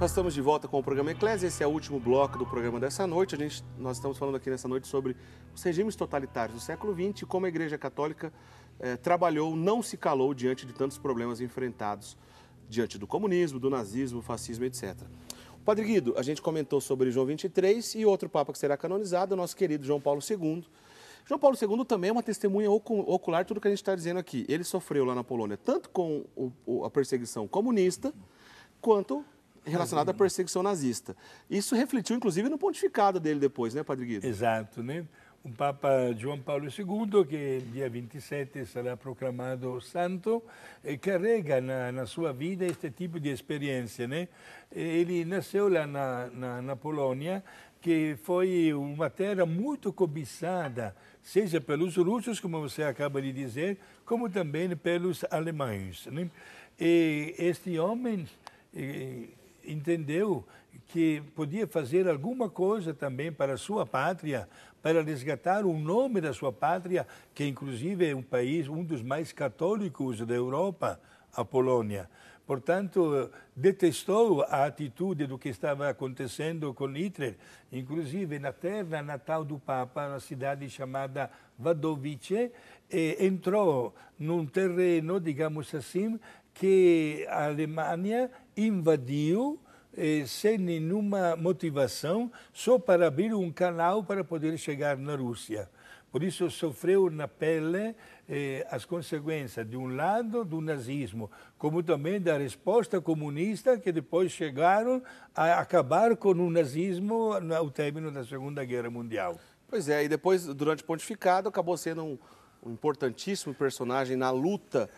Nós estamos de volta com o programa Eclésia, esse é o último bloco do programa dessa noite. Nós estamos falando aqui nessa noite sobre os regimes totalitários do século XX e como a Igreja Católica trabalhou, não se calou diante de tantos problemas enfrentados diante do comunismo, do nazismo, fascismo, etc. Padre Guido, a gente comentou sobre João XXIII e outro Papa que será canonizado, o nosso querido João Paulo II. João Paulo II também é uma testemunha ocular de tudo que a gente está dizendo aqui. Ele sofreu lá na Polônia tanto com a perseguição comunista, quanto relacionada à perseguição nazista. Isso refletiu, inclusive, no pontificado dele depois, né, Padre Guido? Exato, né? O Papa João Paulo II, que dia 27 será proclamado santo, carrega na sua vida este tipo de experiência, né? Ele nasceu lá na Polônia, que foi uma terra muito cobiçada, seja pelos russos, como você acaba de dizer, como também pelos alemães, né? E este homem entendeu que podia fazer alguma coisa também para a sua pátria, para resgatar o nome da sua pátria, que inclusive é um país, um dos mais católicos da Europa, a Polônia. Portanto, detestou a atitude do que estava acontecendo com Hitler, inclusive na terra natal do Papa, na cidade chamada Wadowice, entrou num terreno, digamos assim, que a Alemanha invadiu sem nenhuma motivação, só para abrir um canal para poder chegar na Rússia. Por isso sofreu na pele as consequências, de um lado, do nazismo, como também da resposta comunista, que depois chegaram a acabar com o nazismo ao término da Segunda Guerra Mundial. Pois é, e depois, durante o pontificado, acabou sendo um importantíssimo personagem na luta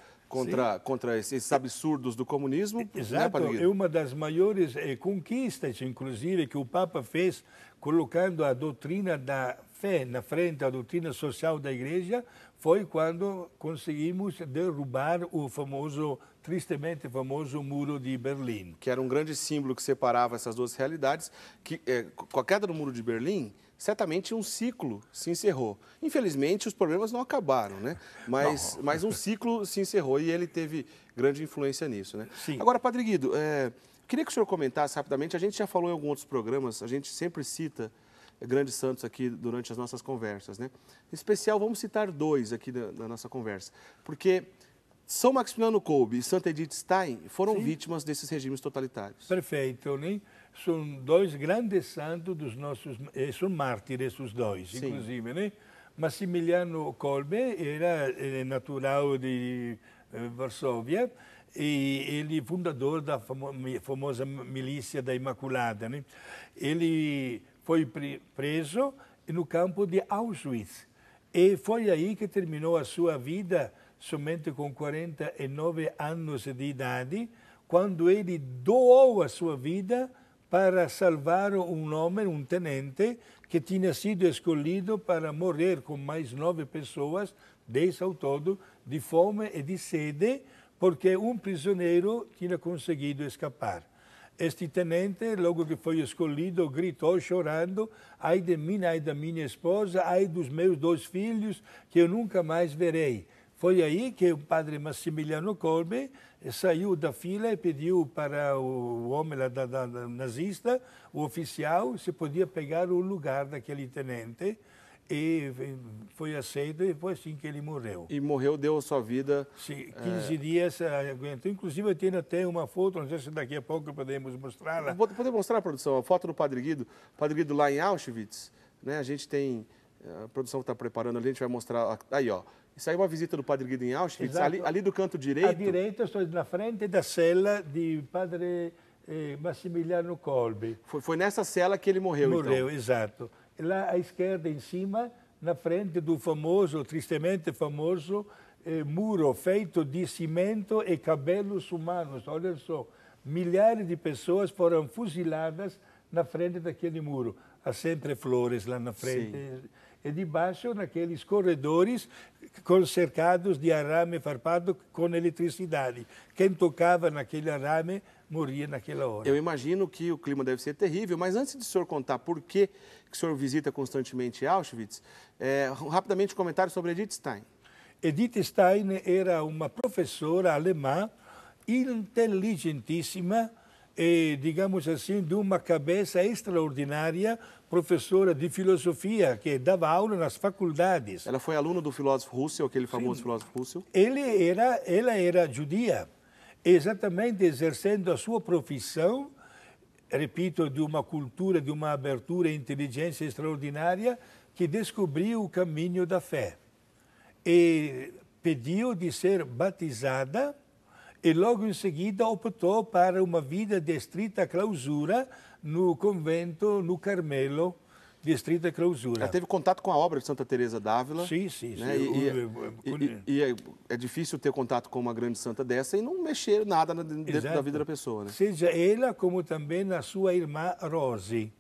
contra esses absurdos do comunismo. Exato, né, é uma das maiores conquistas, inclusive, que o Papa fez, colocando a doutrina da fé na frente, a doutrina social da Igreja, foi quando conseguimos derrubar o famoso, tristemente famoso Muro de Berlim. Que era um grande símbolo que separava essas duas realidades, que com a queda do Muro de Berlim, certamente um ciclo se encerrou. Infelizmente, os problemas não acabaram, né? Mas um ciclo se encerrou e ele teve grande influência nisso, né? Sim. Agora, Padre Guido, queria que o senhor comentasse rapidamente, a gente já falou em alguns outros programas, a gente sempre cita grandes santos aqui durante as nossas conversas, né? Em especial, vamos citar dois aqui na nossa conversa, porque São Maximiliano Kolbe e Santa Edith Stein foram vítimas desses regimes totalitários. Perfeito, né? São dois grandes santos dos nossos, são mártires os dois, inclusive, né? Maximiliano Kolbe era natural de Varsóvia e ele fundador da famosa milícia da Imaculada, né? Ele foi preso no campo de Auschwitz e foi aí que terminou a sua vida somente com 49 anos de idade, quando ele doou a sua vida para salvar um homem, um tenente, que tinha sido escolhido para morrer com mais 9 pessoas, 10 ao todo, de fome e de sede, porque um prisioneiro tinha conseguido escapar. Este tenente, logo que foi escolhido, gritou chorando: ai de mim, ai da minha esposa, ai dos meus 2 filhos, que eu nunca mais verei. Foi aí que o padre Maximiliano Kolbe saiu da fila e pediu para o homem da nazista, o oficial, se podia pegar o lugar daquele tenente. E foi aceito e foi assim que ele morreu. E morreu, deu a sua vida... Sim, 15 dias aguentou. Inclusive eu tenho até uma foto, não sei se daqui a pouco podemos mostrá-la. Poder mostrar, produção, a foto do Padre Guido lá em Auschwitz, né? A gente tem, a produção está preparando ali, a gente vai mostrar, aí ó, isso aí é uma visita do Padre Guido em Auschwitz, ali do canto direito. À direita, estou na frente da cela de Padre Maximiliano Kolbe. Foi nessa cela que ele morreu, então? Morreu, exato. Lá à esquerda, em cima, na frente do famoso, tristemente famoso, muro feito de cimento e cabelos humanos. Olha só, milhares de pessoas foram fuziladas na frente daquele muro. Há sempre flores lá na frente. Sim. E debaixo, naqueles corredores cercados de arame farpado com eletricidade. Quem tocava naquele arame morria naquela hora. Eu imagino que o clima deve ser terrível, mas antes de o senhor contar por que o senhor visita constantemente Auschwitz, rapidamente um comentário sobre Edith Stein. Edith Stein era uma professora alemã inteligentíssima, e, digamos assim, de uma cabeça extraordinária, professora de filosofia, que dava aula nas faculdades. Ela foi aluna do filósofo Russell, aquele famoso filósofo Russell? Ela era judia, exatamente exercendo a sua profissão, repito, de uma cultura, de uma abertura e inteligência extraordinária, que descobriu o caminho da fé. E pediu de ser batizada e logo em seguida optou para uma vida de estrita clausura no convento, no Carmelo, de estrita clausura. Ela teve contato com a obra de Santa Teresa d'Ávila. Sim, sim. Né? É difícil ter contato com uma grande santa dessa e não mexer nada dentro da vida da pessoa. Né? Seja ela, como também a sua irmã Rose.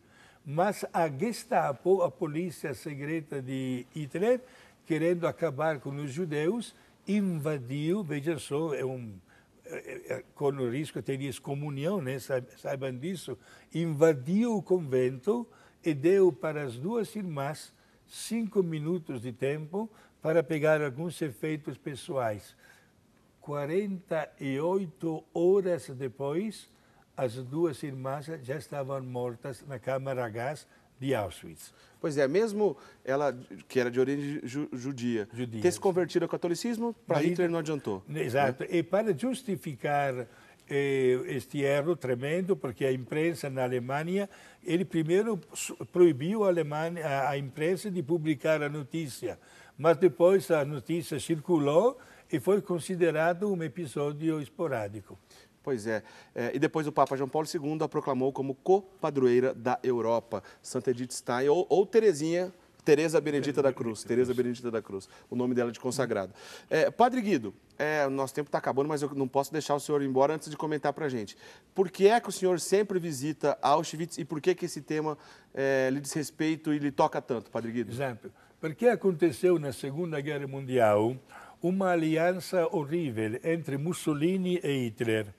Mas a Gestapo, a polícia secreta de Hitler, querendo acabar com os judeus, invadiu, veja só, com o risco de excomunhão, né? Saibam disso, invadiu o convento e deu para as duas irmãs 5 minutos de tempo para pegar alguns efeitos pessoais. 48 horas depois, as duas irmãs já estavam mortas na câmara a gás de Auschwitz. Pois é, mesmo ela, que era de origem judia, ter se convertido ao catolicismo, para Hitler não adiantou. Exato. Né? E para justificar este erro tremendo, porque a imprensa na Alemanha, ele primeiro proibiu a imprensa de publicar a notícia, mas depois a notícia circulou e foi considerado um episódio esporádico. Pois é. E depois o Papa João Paulo II a proclamou como copadroeira da Europa, Santa Edith Stein, ou Teresa Benedita da Cruz. Teresa Benedita da Cruz, o nome dela de consagrada. Padre Guido, o nosso tempo está acabando, mas eu não posso deixar o senhor ir embora antes de comentar para a gente. Por que é que o senhor sempre visita Auschwitz e por que esse tema lhe diz respeito e lhe toca tanto, Padre Guido? Exato. Porque aconteceu na Segunda Guerra Mundial uma aliança horrível entre Mussolini e Hitler.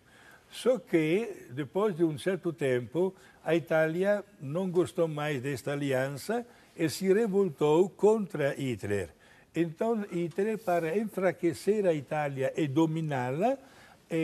Só que, depois de um certo tempo, a Itália não gostou mais desta aliança e se revoltou contra Hitler. Então, Hitler, para enfraquecer a Itália e dominá-la,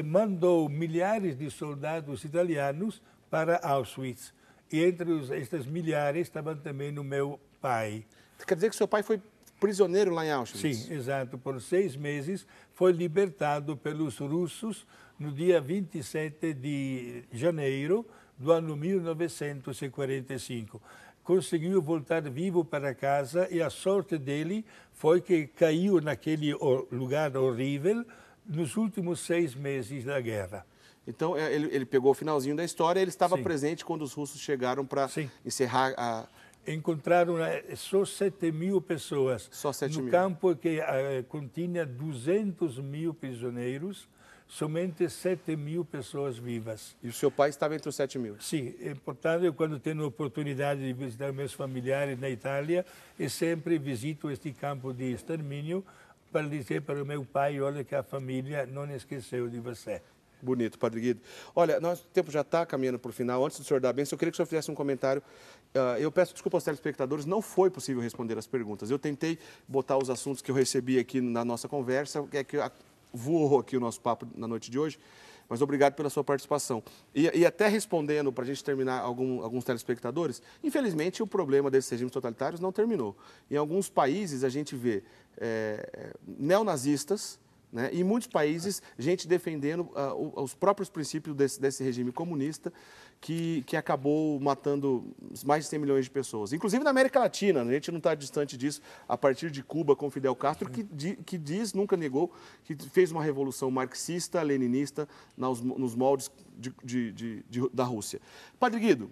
mandou milhares de soldados italianos para Auschwitz. E entre estes milhares estavam também o meu pai. Quer dizer que seu pai foi prisioneiro lá em Auschwitz? Sim, exato. Por 6 meses foi libertado pelos russos no dia 27 de janeiro do ano 1945. Conseguiu voltar vivo para casa e a sorte dele foi que caiu naquele lugar horrível nos últimos 6 meses da guerra. Então, ele pegou o finalzinho da história, ele estava presente quando os russos chegaram para encerrar a... Encontraram só 7.000 pessoas. Só 7.000. No campo que continha 200.000 prisioneiros, somente 7.000 pessoas vivas. E o seu pai estava entre os 7.000? Sim, portanto, quando tenho a oportunidade de visitar meus familiares na Itália, eu sempre visito este campo de extermínio para dizer para o meu pai, olha que a família não esqueceu de você. Bonito, Padre Guido. Olha, nosso tempo já está caminhando para o final. Antes do senhor dar a bênção, eu queria que o senhor fizesse um comentário. Eu peço desculpa aos telespectadores, não foi possível responder as perguntas. Eu tentei botar os assuntos que eu recebi aqui na nossa conversa, que voou aqui o nosso papo na noite de hoje, mas obrigado pela sua participação. E até respondendo, para a gente terminar, alguns telespectadores, infelizmente o problema desses regimes totalitários não terminou. Em alguns países a gente vê neonazistas, né, e em muitos países, gente defendendo os próprios princípios desse regime comunista que acabou matando mais de 100 milhões de pessoas. Inclusive na América Latina, a gente não está distante disso, a partir de Cuba com Fidel Castro, que nunca negou, que fez uma revolução marxista, leninista nos moldes da Rússia. Padre Guido,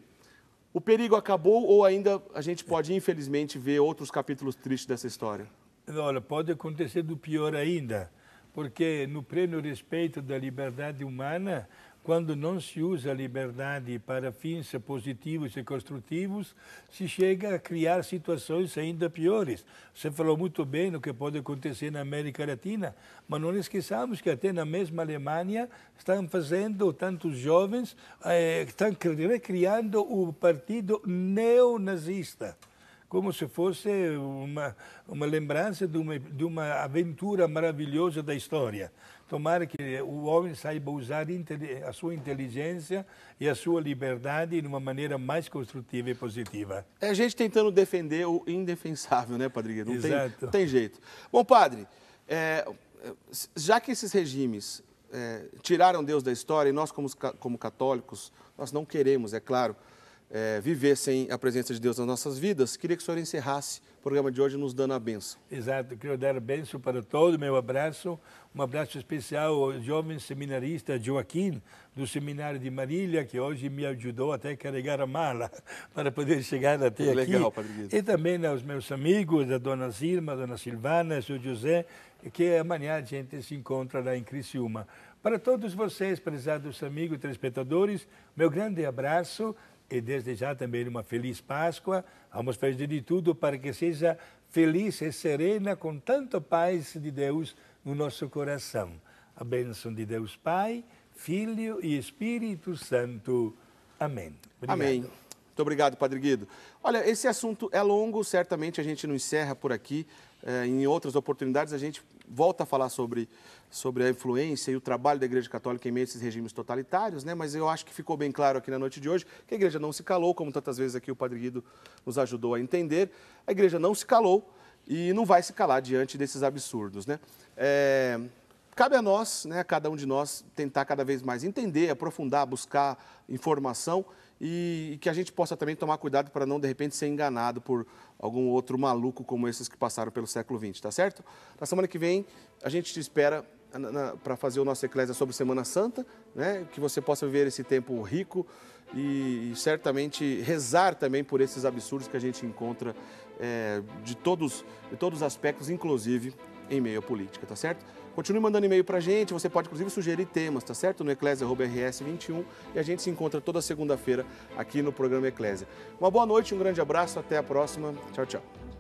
o perigo acabou ou ainda a gente pode, infelizmente, ver outros capítulos tristes dessa história? Olha, pode acontecer do pior ainda. Porque no pleno respeito da liberdade humana, quando não se usa a liberdade para fins positivos e construtivos, se chega a criar situações ainda piores. Você falou muito bem no que pode acontecer na América Latina, mas não esqueçamos que até na mesma Alemanha estão fazendo, tantos jovens, estão recriando o partido neonazista, como se fosse uma lembrança de uma aventura maravilhosa da história. Tomara que o homem saiba usar a sua inteligência e a sua liberdade de uma maneira mais construtiva e positiva. É a gente tentando defender o indefensável, né, Padre Guido? Exato. Não tem jeito. Bom, Padre, já que esses regimes tiraram Deus da história e nós, como católicos, nós não queremos, é claro, viver sem a presença de Deus nas nossas vidas, queria que o senhor encerrasse o programa de hoje nos dando a bênção. Exato, quero dar a bênção para todo, meu abraço, um abraço especial ao jovem seminarista Joaquim, do Seminário de Marília, que hoje me ajudou até a carregar a mala para poder chegar até aqui. Legal, Padre Guido. E também aos meus amigos, a dona Zilma, a dona Silvana, o senhor José, que amanhã a gente se encontra lá em Criciúma. Para todos vocês, prezados amigos telespectadores, meu grande abraço e desde já também uma feliz Páscoa. Vamos fazer de tudo para que seja feliz e serena com tanta paz de Deus no nosso coração. A bênção de Deus Pai, Filho e Espírito Santo. Amém. Obrigado. Amém. Muito obrigado, Padre Guido. Olha, esse assunto é longo, certamente a gente não encerra por aqui. Em outras oportunidades a gente volta a falar sobre a influência e o trabalho da Igreja Católica em meio a esses regimes totalitários, né? Mas eu acho que ficou bem claro aqui na noite de hoje que a Igreja não se calou, como tantas vezes aqui o Padre Guido nos ajudou a entender. A Igreja não se calou e não vai se calar diante desses absurdos, né? Cabe a nós, né, a cada um de nós, tentar cada vez mais entender, aprofundar, buscar informação e que a gente possa também tomar cuidado para não, de repente, ser enganado por algum outro maluco como esses que passaram pelo século XX, tá certo? Na semana que vem, a gente te espera para fazer o nosso Eclésia sobre Semana Santa, né? Que você possa viver esse tempo rico e certamente rezar também por esses absurdos que a gente encontra de todos os aspectos, inclusive em meio à política, tá certo? Continue mandando e-mail pra gente, você pode inclusive sugerir temas, tá certo? No eclésia@rs21 e a gente se encontra toda segunda-feira aqui no programa Eclésia. Uma boa noite, um grande abraço, até a próxima. Tchau, tchau.